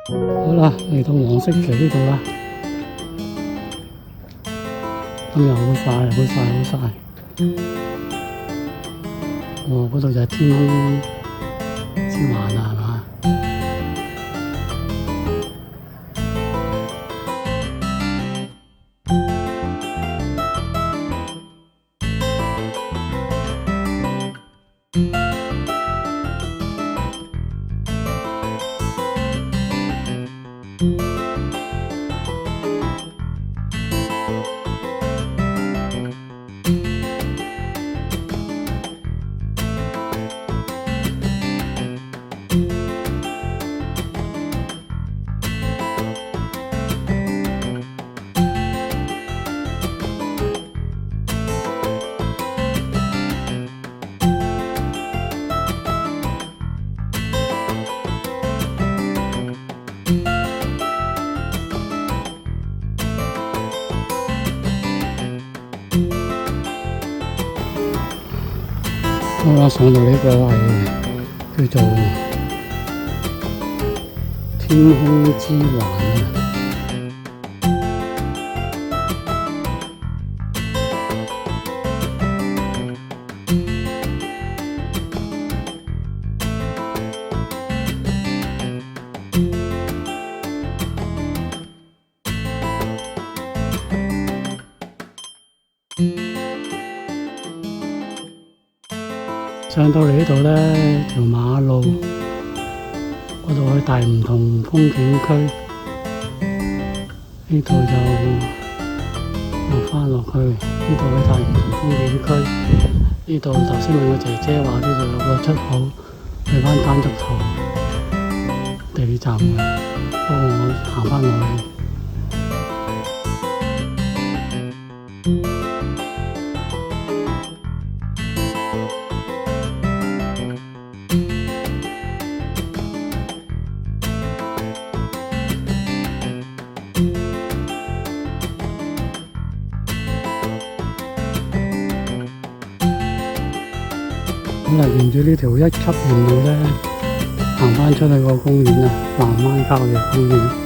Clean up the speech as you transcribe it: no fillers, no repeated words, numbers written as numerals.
好啦，嚟到黃色橋呢度啦，今日好曬，好曬，好曬。哦，嗰度就係天空之環啦，係嘛？好啦，上到呢個係叫做天空之環啊！上到嚟呢度咧，條馬路嗰度去大梧桐風景區，呢度就落翻落去，呢度去大梧桐風景區，呢度頭先問個姐姐話呢度有個出口去翻丹竹塘地鐵站嘅，不過我行翻落去。咁啊，沿住呢條1級沿路咧，行翻出去個公園啊，南灣郊野公園。